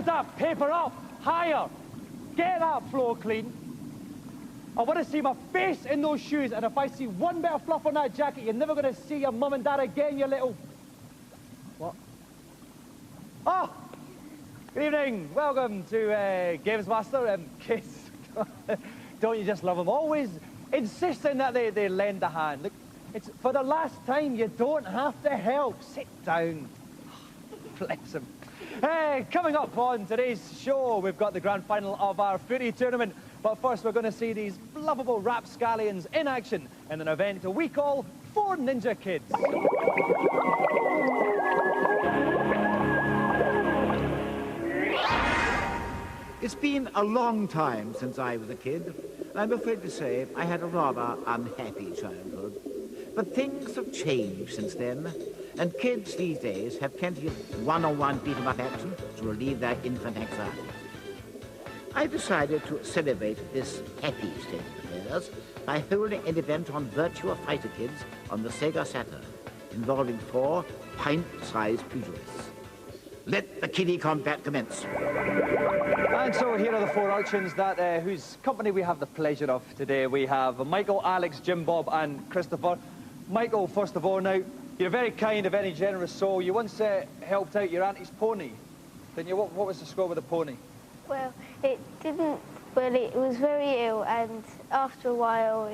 Hold up, paper up, higher. Get that floor clean. I want to see my face in those shoes, and if I see one bit of fluff on that jacket, you're never going to see your mum and dad again, you little... What? Oh! Good evening. Welcome to Gamesmaster. Kids, don't you just love them? Always insisting that they lend a hand. Look, it's for the last time, you don't have to help. Sit down. Bless him. Coming up on today's show, we've got the grand final of our footy tournament. But first, we're going to see these lovable rapscallions in action in an event we call 4 Ninja Kids. It's been a long time since I was a kid. I'm afraid to say I had a rather unhappy childhood. But things have changed since then, and kids these days have plenty of one-on-one beat-em-up action to relieve their infant anxiety. I decided to celebrate this happy state of affairs by holding an event on Virtua Fighter Kids on the Sega Saturn, involving 4 pint-sized pugilists. Let the kiddie combat commence. And so here are the 4 urchins that whose company we have the pleasure of today. We have Michael, Alex, Jim Bob and Christopher. Michael, first of all now, you're a very kind, a very generous soul. You once helped out your auntie's pony, didn't you? What was the score with the pony? Well, it didn't, well, it was very ill, and after a while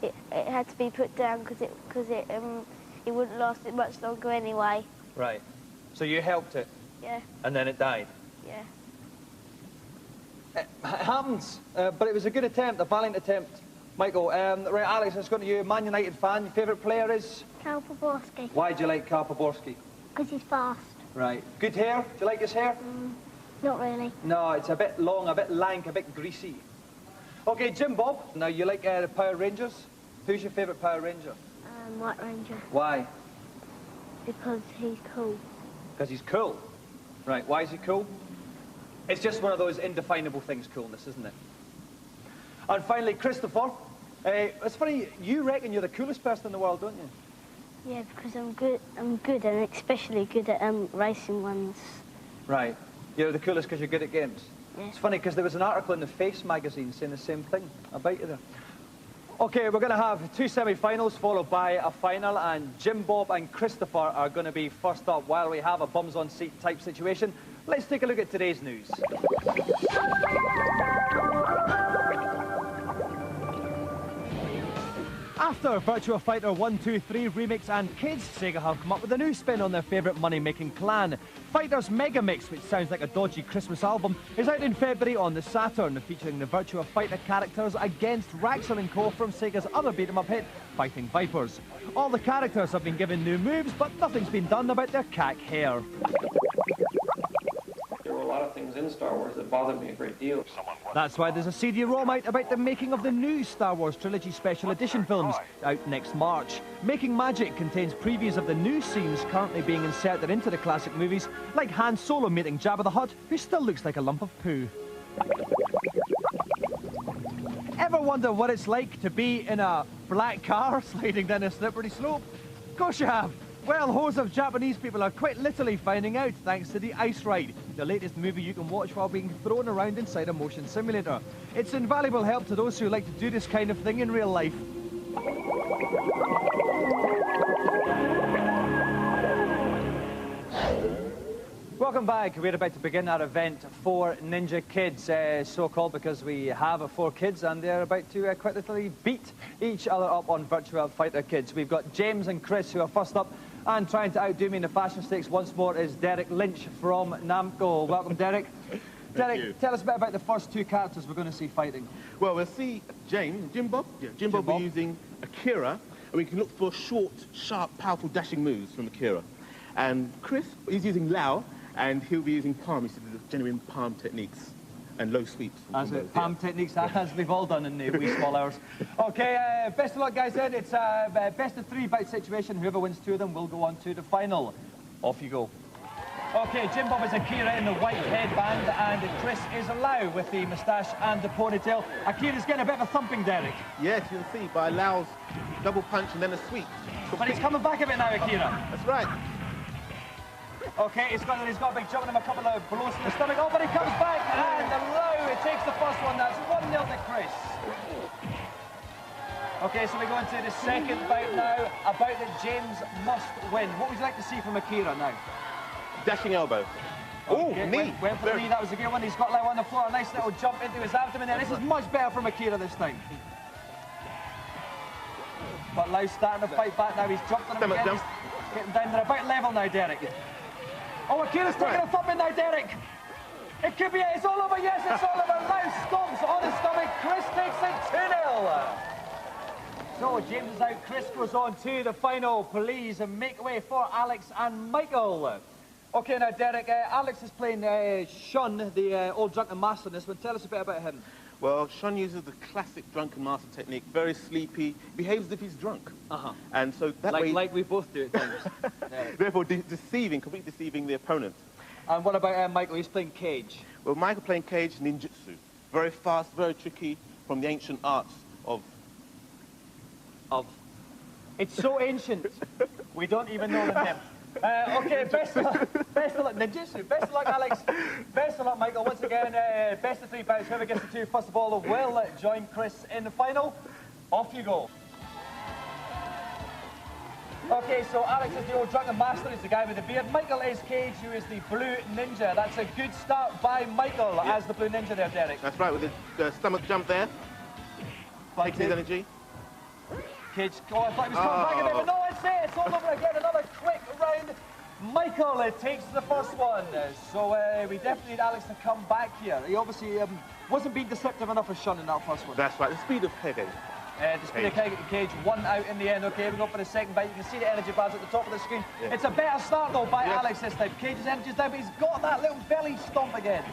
it had to be put down because it wouldn't last it much longer anyway. Right. So you helped it? Yeah. And then it died? Yeah. It happens, but it was a good attempt, a valiant attempt. Michael, right, Alex, let's go to you. Man United fan, your favourite player is? Karl Poborski. Why do you like Karl Poborski? Because he's fast. Right. Good hair? Do you like his hair? Not really. No, it's a bit long, a bit lank, a bit greasy. Okay, Jim Bob, now you like the Power Rangers? Who's your favourite Power Ranger? White Ranger. Why? Because he's cool. Because he's cool. Right, why is he cool? It's just one of those indefinable things, coolness, isn't it? And finally, Christopher, it's funny, you reckon you're the coolest person in the world, don't you? Yeah, because I'm good and especially good at racing ones. Right. You're the coolest because you're good at games? Yeah. It's funny because there was an article in the Face magazine saying the same thing about you there. Okay, we're going to have 2 semi-finals followed by a final, and Jim Bob and Christopher are going to be first up while we have a bums-on-seat type situation. Let's take a look at today's news. After Virtua Fighter 1, 2, 3 Remix and Kids, Sega have come up with a new spin on their favourite money-making clan. Fighters Mega Mix, which sounds like a dodgy Christmas album, is out in February on the Saturn, featuring the Virtua Fighter characters against Raxel & Co. from Sega's other beat-em-up hit, Fighting Vipers. All the characters have been given new moves, but nothing's been done about their cack hair. There were a lot of things in Star Wars that bothered me a great deal. That's why there's a CD-ROM out about the making of the new Star Wars Trilogy Special Edition films, out next March. Making Magic contains previews of the new scenes currently being inserted into the classic movies, like Han Solo meeting Jabba the Hutt, who still looks like a lump of poo. Ever wonder what it's like to be in a black car sliding down a slippery slope? Of course you have. Well, hordes of Japanese people are quite literally finding out thanks to the Ice Ride, the latest movie you can watch while being thrown around inside a motion simulator. It's invaluable help to those who like to do this kind of thing in real life. Welcome back. We're about to begin our event, 4 Ninja Kids, so-called because we have 4 kids and they're about to quite literally beat each other up on Virtua Fighter Kids. We've got James and Chris who are first up, and trying to outdo me in the fashion stakes once more is Derek Lynch from Namco. Welcome, Derek. Derek, tell us a bit about the first 2 characters we're going to see fighting. Well, we'll see Jim Bob. Yeah, Jim Bob will be using Akira, and we can look for short, sharp, powerful dashing moves from Akira. And Chris, he's using Lao, and he'll be using palm, he's doing genuine palm techniques and low sweeps. As it, palm techniques, as we've all done in the wee small hours. Okay, best of luck, guys, then. It's a best of 3 bout situation. Whoever wins 2 of them will go on to the final. Off you go. Okay, Jim Bob is Akira in the white headband, and Chris is Lau with the moustache and the ponytail. Akira's getting a bit of a thumping, Derek. Yes, you'll see, by Lau's double punch and then a sweep. But he's coming back a bit now, Akira. That's right. Okay, he's got a big jump and a couple of blows in the stomach. Oh, but he comes back and Lau takes the first one. That's 1-0 to Chris. Okay, so we go into the second bout now, a bout that James must win. What would you like to see from Akira now? Dashing elbow. Okay, Oh, knee. Went for the knee, that was a good one. He's got Lau on the floor, a nice little jump into his abdomen there. This is much better from Akira this time. But Lau's starting to fight back now. He's jumped on him again. He's getting down. They're about level now, Derek. Oh, Akira's taking a thumping now, Derek. It could be it. It's all over. Yes, it's all over. Lau stomps on his stomach. Chris takes it 2-0. So James is out. Chris goes on to the final. Please make way for Alex and Michael. Okay, now, Derek, Alex is playing Shun, the old drunken master in this one. Tell us a bit about him. Well, Shun uses the classic drunken master technique, very sleepy, behaves as if he's drunk. And so that way... Like we both do at times. Therefore, completely deceiving the opponent. And what about Michael? He's playing Cage. Well, Michael playing Cage, ninjutsu. Very fast, very tricky, from the ancient arts of... It's so ancient, we don't even know the name. Okay, best of luck, ninjutsu. Best of luck, Alex. Best of luck, Michael. Once again, best of 3 bouts. Whoever gets the 2 first of all will join Chris in the final. Off you go. Okay, so Alex is the old drunken master. He's the guy with the beard. Michael is Cage, who is the blue ninja. That's a good start by Michael as the blue ninja there, Derek. That's right, with the stomach jump there. Takes his energy. Cage, oh, I thought he was coming back a bit, but no, it's it. It's all over again. Another quick round. Michael takes the first one. So we definitely need Alex to come back here. He obviously wasn't being deceptive enough for Shun in that first one. That's right, the speed of Cage. The speed of Cage, 1 out in the end. Okay, we go for the second bite. You can see the energy bars at the top of the screen. Yeah. It's a better start, though, by Alex this time. Cage's energy's down, but he's got that little belly stomp again.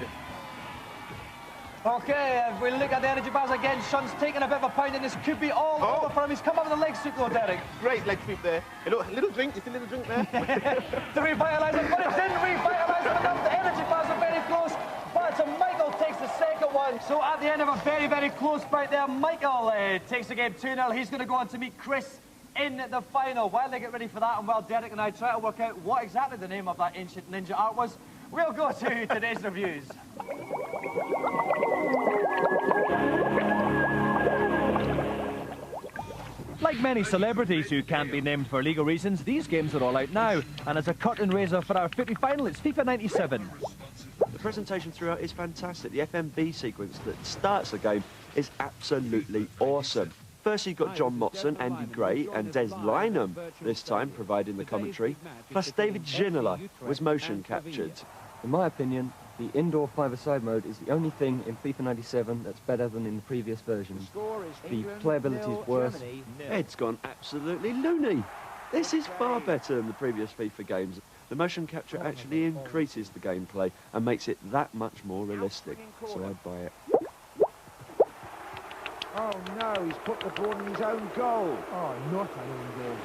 Okay, if we look at the energy bars again, Shun's taking a bit of a pound, and this could be all over for him. He's come up with a leg sweep, though, Derek. Great leg sweep there. A little drink, it's a little drink there. To revitalise it, but it didn't revitalise him enough. The energy bars are very close, but Michael takes the second one. So at the end of a very, very close fight there, Michael takes the game 2-0. He's going to go on to meet Chris in the final. While they get ready for that, and while Derek and I try to work out what exactly the name of that ancient ninja art was, we'll go to today's reviews. Like many celebrities who can't be named for legal reasons, these games are all out now. And as a curtain raiser for our footy final, it's FIFA 97. The presentation throughout is fantastic. The FMV sequence that starts the game is absolutely awesome. First, you've got John Motson, Andy Gray, and Des Lynam this time providing the commentary. Plus, David Ginola was motion captured. In my opinion, the indoor five-a-side mode is the only thing in FIFA 97 that's better than in the previous versions. The playability is worse. Ed's gone absolutely loony. This is far better than the previous FIFA games. The motion capture actually increases the gameplay and makes it that much more realistic, so I'd buy it. Oh no, he's put the ball in his own goal. Oh, not an own goal.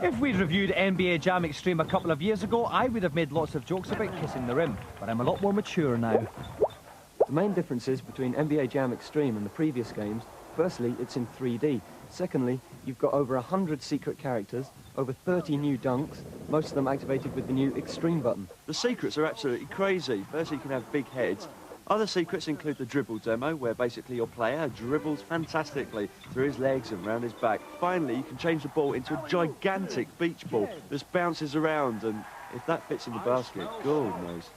If we'd reviewed NBA Jam Extreme a couple of years ago, I would have made lots of jokes about kissing the rim, but I'm a lot more mature now. The main differences between NBA Jam Extreme and the previous games, firstly, it's in 3D. Secondly, you've got over 100 secret characters, over 30 new dunks, most of them activated with the new Extreme button. The secrets are absolutely crazy. Firstly, you can have big heads. Other secrets include the dribble demo, where basically your player dribbles fantastically through his legs and round his back. Finally, you can change the ball into a gigantic beach ball that bounces around, and if that fits in the basket, God knows.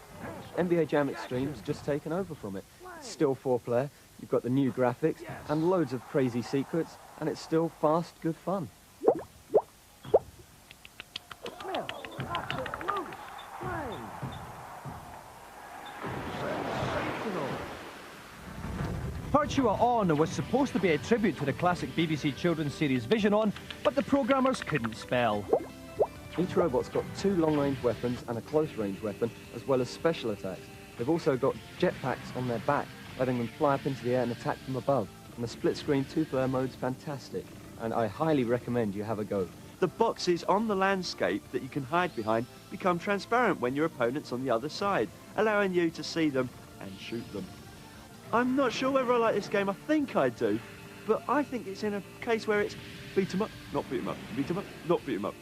NBA Jam Extreme's just taken over from it. It's still 4-player, you've got the new graphics, and loads of crazy secrets, and it's still fast, good fun. Virtua On was supposed to be a tribute to the classic BBC children's series Vision On, but the programmers couldn't spell. Each robot's got 2 long-range weapons and a close-range weapon, as well as special attacks. They've also got jetpacks on their back, letting them fly up into the air and attack from above. And the split-screen 2-player mode's fantastic, and I highly recommend you have a go. The boxes on the landscape that you can hide behind become transparent when your opponent's on the other side, allowing you to see them and shoot them. I'm not sure whether I like this game. I think I do, but I think it's in a case where it's beat 'em up, not beat 'em up, beat 'em up, not beat 'em up.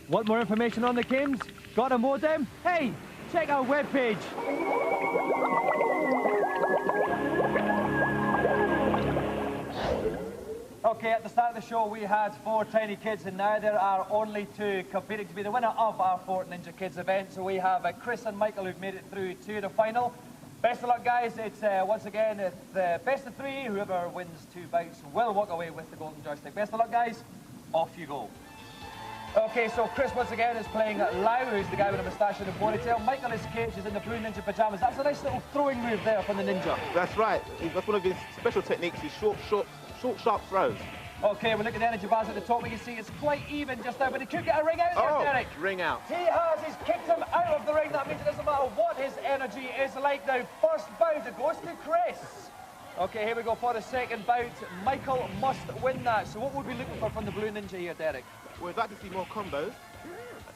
Want more information on the games? Got a modem? Hey, check our webpage. Okay, at the start of the show we had 4 tiny kids and now there are only 2 competing to be the winner of our Fort Ninja Kids event. So we have Chris and Michael who've made it through to the final. Best of luck, guys. It's once again the best of 3. Whoever wins 2 bouts will walk away with the golden joystick. Best of luck, guys. Off you go. Okay, so Chris once again is playing Lau, who's the guy with a moustache and a ponytail. Michael is Cage, is in the blue ninja pajamas. That's a nice little throwing move there from the ninja. That's right. That's one of his special techniques, his short, sharp throws. Okay, we look at the energy bars at the top. We can see it's quite even just now, but he could get a ring out there, Derek. Ring out. He has. He's kicked him out of the ring. That means it doesn't matter what his energy is like now. First bout, it goes to Chris. Okay, here we go for the second bout. Michael must win that. So what would we be looking for from the blue ninja here, Derek? We'd like to see more combos.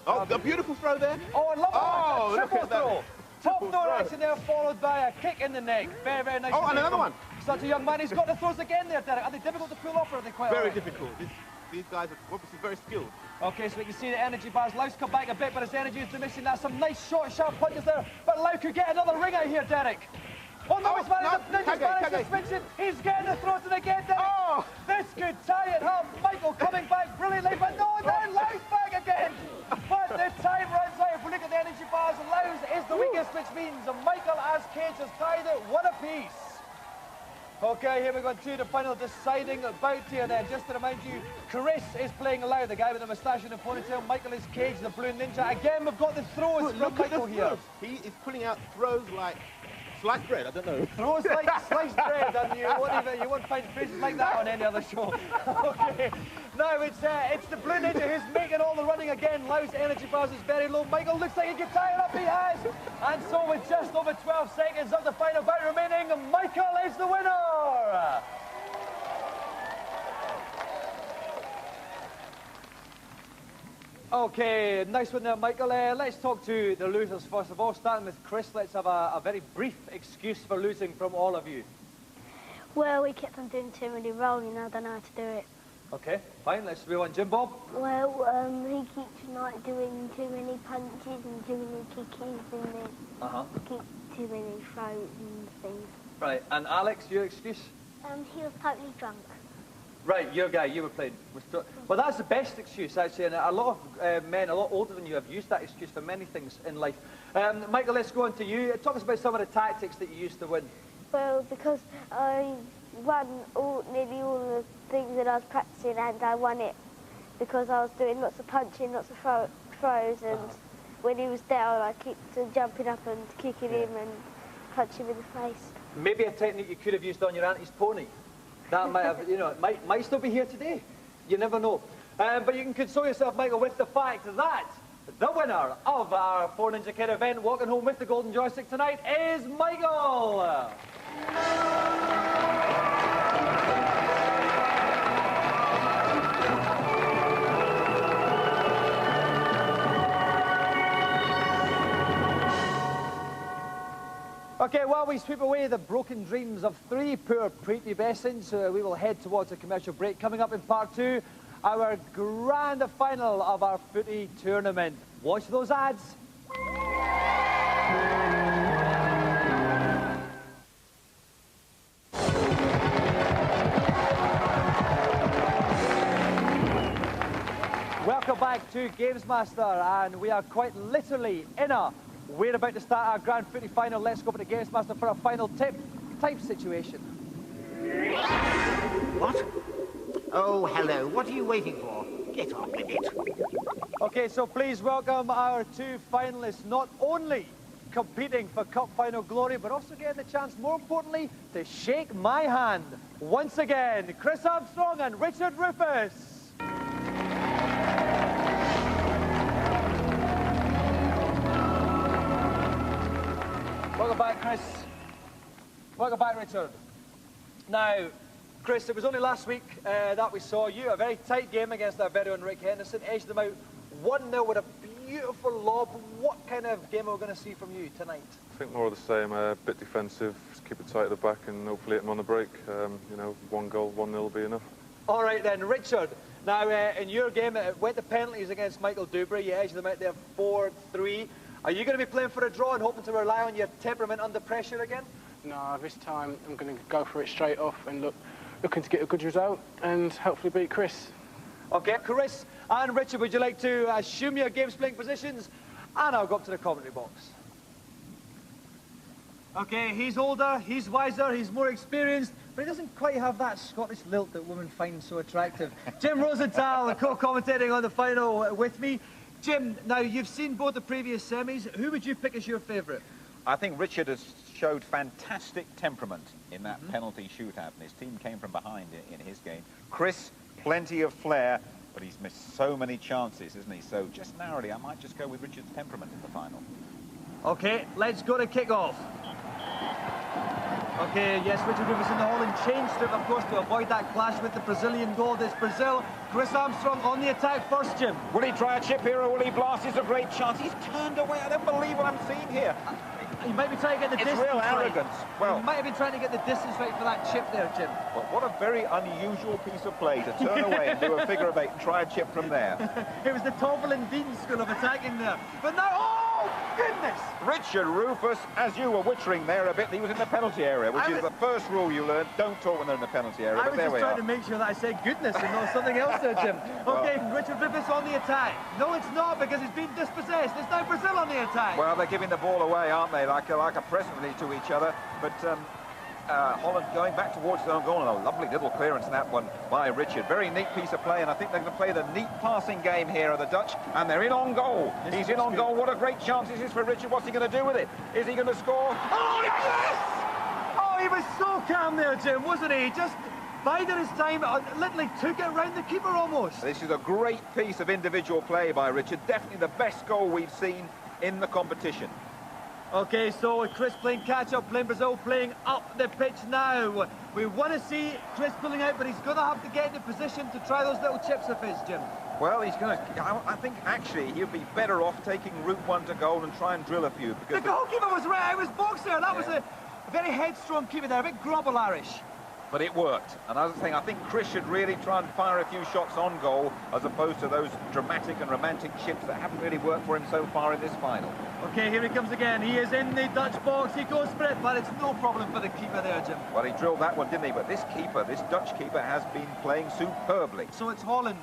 Oh, a beautiful throw there. Oh, I love Oh, that. look Triple at that. throw. Top throw action there, followed by a kick in the neck. Very, very nice. Oh, and another one. Such a young man. He's got the throws again there, Derek. Are they difficult to pull off or are they quite Very alright? difficult. These guys are obviously very skilled. Okay, so we can see the energy bars. Lau's come back a bit, but his energy is diminishing. That's some nice short, sharp punches there. But Lau could get another ring out here, Derek. Oh no, he's managed to switch it. He's getting the throws in again, Derek. Oh! This could tie it up. Michael coming back brilliantly, but no, then Lau's back again. But the time runs out. If we look at the energy bars, Lau's is the weakest, which means Michael as Cage has tied it 1 apiece. Okay, here we go to the final deciding bout here then. Just to remind you, Chris is playing Lau, the guy with the moustache and the ponytail. Michael is Cage, the blue ninja. Again, we've got the throws from Michael here. He is pulling out throws like sliced bread, I don't know. Throws like sliced bread, and you won't find phrases like that on any other show. Okay, now it's the blue ninja who's making all the running again. Lau's energy bars is very low. Michael looks like he can tie it up, he has. And so with just over 12 seconds of the final bout remaining, Michael is the winner. Okay, nice one there, Michael. Let's talk to the losers first of all. Starting with Chris, let's have a very brief excuse for losing from all of you. Well, we kept on doing too many rolling, I don't know how to do it. Okay, fine, let's move on. Jim Bob? Well, he keeps like doing too many punches and too many kicks and then keep too many throws and things. Right, and Alex, your excuse? He was totally drunk. Right, your guy, you were playing. Well, that's the best excuse, actually, and a lot of men, a lot older than you, have used that excuse for many things in life. Michael, let's go on to you. Talk us about some of the tactics that you used to win. Well, because I won nearly all the things that I was practicing, and I won it because I was doing lots of punching, lots of throws, and when he was down, I kept jumping up and kicking him and punching him in the face. Maybe a technique you could have used on your auntie's pony. That might have, you know, it might still be here today. You never know. But you can console yourself, Michael, with the fact that the winner of our 4 Ninja Kid event, walking home with the golden joystick tonight, is Michael. Okay, while we sweep away the broken dreams of 3 poor prepubescents, we will head towards a commercial break. Coming up in part 2, our grand final of our footy tournament. Watch those ads. Welcome back to Gamesmaster, and we are quite literally we're about to start our grand footy final. Let's go over to Gamesmaster for a final type situation. What? Oh, hello. What are you waiting for? Get on with it. Okay, so please welcome our 2 finalists, not only competing for cup final glory, but also getting the chance, more importantly, to shake my hand. Once again, Chris Armstrong and Richard Rufus. Welcome back, Chris. Welcome back, Richard. Now, Chris, it was only last week that we saw you, a very tight game against our very own Rick Henderson, edged them out 1-0 with a beautiful lob. What kind of game are we going to see from you tonight? I think more of the same, a bit defensive, just keep it tight at the back and hopefully hit them on the break. You know, 1 goal, 1-0 will be enough. All right then, Richard. Now, in your game, it went to penalties against Michael Dubry. You edged them out there 4-3. Are you going to be playing for a draw and hoping to rely on your temperament under pressure again? No, this time I'm going to go for it straight off and looking to get a good result and hopefully beat Chris. OK, Chris and Richard, would you like to assume your game's playing positions? And I'll go up to the commentary box. OK, he's older, he's wiser, he's more experienced, but he doesn't quite have that Scottish lilt that women find so attractive. Jim Rosenthal, co-commentating on the final with me. Jim, now you've seen both the previous semis. Who would you pick as your favourite? I think Richard has showed fantastic temperament in that penalty shootout, and his team came from behind in his game. Chris, plenty of flair, but he's missed so many chances, isn't he? So just narrowly, I might just go with Richard's temperament in the final. OK, let's go to kick-off. OK, yes, Richard Rivers in the Holland changed it, of course, to avoid that clash with the Brazilian goal. It's Brazil. Chris Armstrong on the attack first, Jim. Will he try a chip here, or will he blast? It's a great chance. He's turned away. I don't believe what I'm seeing here. He might be trying to get the distance real right. arrogance. Well, he might have been trying to get the distance right for that chip there, Jim. Well, what a very unusual piece of play to turn away and do a figure of 8 and try a chip from there. It was the Tovel and Dean school of attacking there. But now, oh, goodness! Richard Rufus, as you were wittering there a bit, he was in the penalty area, which is the first rule you learn. Don't talk when they're in the penalty area, but there we are. I was just trying to make sure that I said goodness and not something else there, Jim. OK, well, Richard Rufus on the attack. No, it's not, because he's been dispossessed. It's now Brazil on the attack. Well, they're giving the ball away, aren't they, like a present to each other. But Holland going back towards their own goal, and a lovely little clearance in that one by Richard. Very neat piece of play, and I think they're going to play the neat passing game here of the Dutch, and they're in on goal. He's in on goal. What a great chance this is for Richard. What's he going to do with it? Is he going to score? Oh, yes! Oh, he was so calm there, Jim, wasn't he? He just bided his time, literally took it round the keeper almost. This is a great piece of individual play by Richard. Definitely the best goal we've seen in the competition. OK, so Chris playing catch-up, playing Brazil, playing up the pitch now. We want to see Chris pulling out, but he's going to have to get into position to try those little chips of his, Jim. Well, he's going to... I think, actually, he'll be better off taking route 1 to goal and try and drill a few. Because the goalkeeper was right. It was boxed there. That was a very headstrong keeper there, a bit grobbler-ish. But it worked. Another thing, I think Chris should really try and fire a few shots on goal as opposed to those dramatic and romantic chips that haven't really worked for him so far in this final. OK, here he comes again. He is in the Dutch box. He goes for it, but it's no problem for the keeper there, Jim. Well, he drilled that one, didn't he? But this keeper, this Dutch keeper, has been playing superbly. So it's Holland.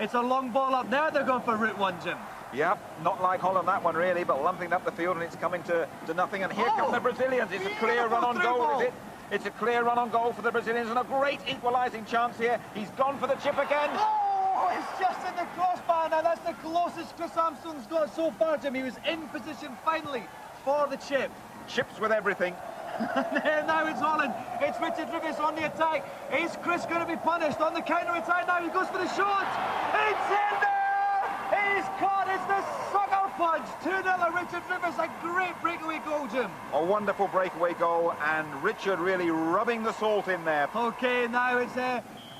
It's a long ball up. Now they're going for route 1, Jim. Yep, not like Holland that one really, but lumping up the field, and it's coming to nothing. And here come the Brazilians. It's a clear run on goal, is it? It's a clear run on goal for the Brazilians, and a great equalising chance here. He's gone for the chip again. Oh, it's just in the crossbar. Now that's the closest Chris Armstrong's got so far, Jim. He was in position finally for the chip. Chips with everything. Now it's Holland. It's Richard Rivers on the attack. Is Chris going to be punished on the counter-attack? Now he goes for the shot. It's in there! He's caught. It's the sucker punch. 2-0 Richard Rivers. A great breakaway goal, Jim. A wonderful breakaway goal, and Richard really rubbing the salt in there. OK, now it's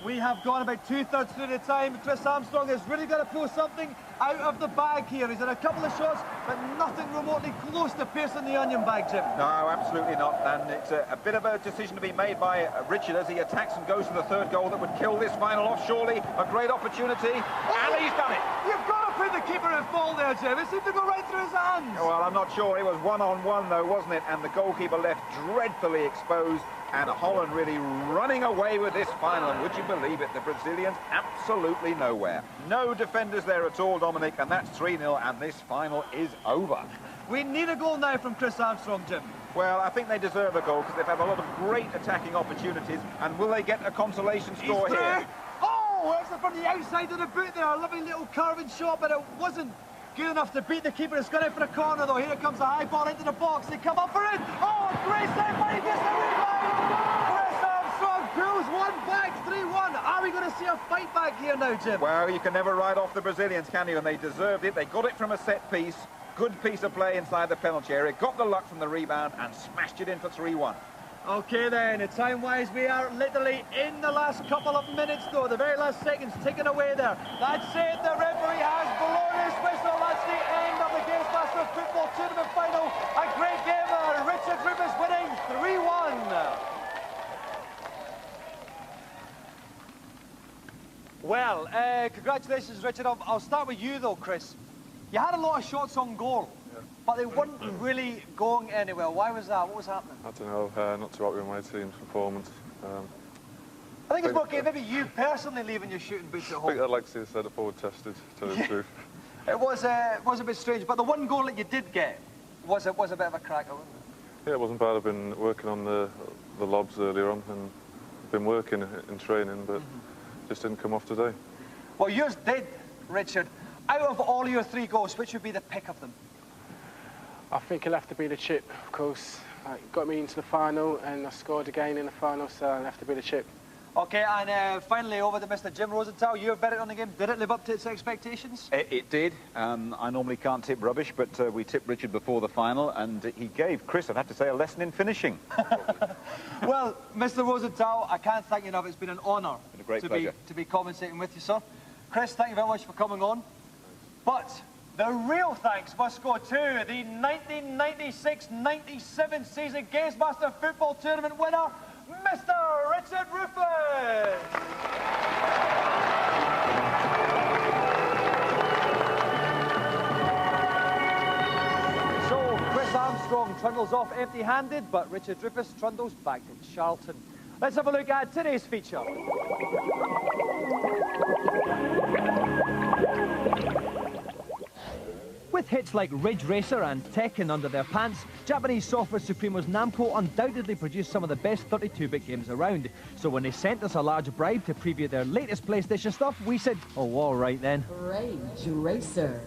we have gone about 2/3 through the time. Chris Armstrong has really got to pull something out of the bag here. He's had a couple of shots, but nothing remotely close to piercing the onion bag, Jim. No, absolutely not. And it's a bit of a decision to be made by Richard as he attacks and goes for the third goal that would kill this final off, surely. A great opportunity, and he's done it. You've got to put the keeper at fault there, Jim. It seemed to go right through his hands. Well, I'm not sure. It was one-on-one, though, wasn't it? And the goalkeeper left dreadfully exposed. And Holland really running away with this final. And would you believe it? The Brazilians absolutely nowhere. No defenders there at all, Dominic. And that's 3-0, and this final is over. We need a goal now from Chris Armstrong, Jim. Well, I think they deserve a goal because they've had a lot of great attacking opportunities. And will they get a consolation score here? Oh, it's from the outside of the boot there. A lovely little curving shot, but it wasn't good enough to beat the keeper. It's gone out for a corner, though. Here comes a high ball into the box. They come up for it. Oh, great save, but he gets the rebound. Chris Armstrong pulls one back, 3-1. Are we going to see a fight back here now, Jim? Well, you can never write off the Brazilians, can you? And they deserved it. They got it from a set piece. Good piece of play inside the penalty area. Got the luck from the rebound and smashed it in for 3-1. OK then, time-wise we are literally in the last couple of minutes though, the very last seconds taken away there. That's it, the referee has blown his whistle. That's the end of the Gamesmaster Football Tournament final. A great game, Richard Rivers winning 3-1. Well, congratulations, Richard. I'll start with you, though, Chris. You had a lot of shots on goal, but they weren't really going anywhere. Why was that? What was happening? I don't know, not too happy with my team's performance. I think it's more maybe you personally leaving your shooting boots at I home. think I'd like to see the centre forward tested, to tell you the truth. It was a bit strange, but the one goal that you did get was a bit of a cracker, wasn't it? Yeah, it wasn't bad. I've been working on the lobs earlier on and been working in training, but just didn't come off today. Well, yours did, Richard. Out of all your 3 goals, which would be the pick of them? I think it'll have to be the chip, of course. It got me into the final, and I scored again in the final, so it'll have to be the chip. OK, and finally over to Mr. Jim Rosenthal. You're betting on the game. Did it live up to its expectations? It did. I normally can't tip rubbish, but we tipped Richard before the final, and he gave Chris, I'd have to say, a lesson in finishing. Well, Mr. Rosenthal, I can't thank you enough. It's been an honour to be commentating with you, sir. Chris, thank you very much for coming on. But the real thanks must go to the 1996-97 season Gamesmaster Football Tournament winner, Mr. Richard Rufus. So, Chris Armstrong trundles off empty-handed, but Richard Rufus trundles back to Charlton. Let's have a look at today's feature. With hits like Ridge Racer and Tekken under their pants, Japanese software supremos Namco undoubtedly produced some of the best 32-bit games around. So when they sent us a large bribe to preview their latest PlayStation stuff, we said, oh, all right then. Rage Racer.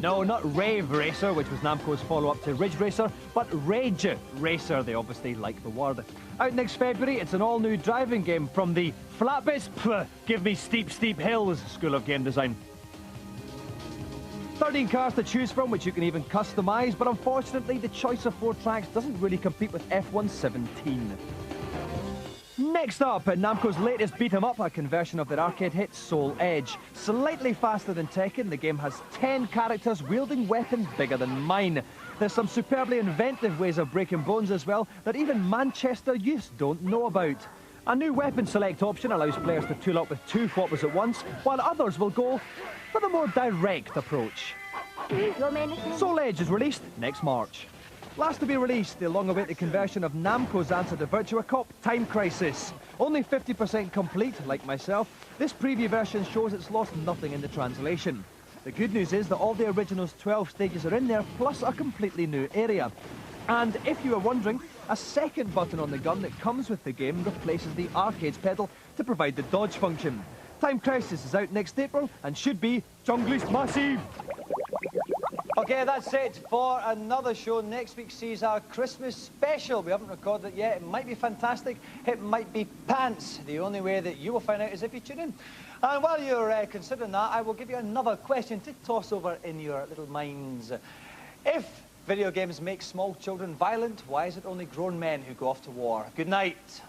No, not Rave Racer, which was Namco's follow-up to Ridge Racer, but Rage Racer. They obviously like the word. Out next February, it's an all-new driving game from the Flatbits, give me steep, steep hills School of Game Design. 13 cars to choose from, which you can even customise, but unfortunately the choice of 4 tracks doesn't really compete with F1 17. Next up, Namco's latest beat-em-up, a conversion of their arcade hit Soul Edge. Slightly faster than Tekken, the game has 10 characters wielding weapons bigger than mine. There's some superbly inventive ways of breaking bones as well that even Manchester youths don't know about. A new weapon select option allows players to tool up with 2 whoppers at once, while others will go for the more direct approach. Soul Edge is released next March. Last to be released, the long-awaited conversion of Namco's answer to Virtua Cop, Time Crisis. Only 50% complete, like myself, this preview version shows it's lost nothing in the translation. The good news is that all the original's 12 stages are in there, plus a completely new area. And if you were wondering, a second button on the gun that comes with the game replaces the arcade's pedal to provide the dodge function. Time Crisis is out next April and should be Junglist Massive. OK, that's it for another show. Next week sees our Christmas special. We haven't recorded it yet. It might be fantastic. It might be pants. The only way that you will find out is if you tune in. And while you're considering that, I will give you another question to toss over in your little minds. If video games make small children violent, why is it only grown men who go off to war? Good night.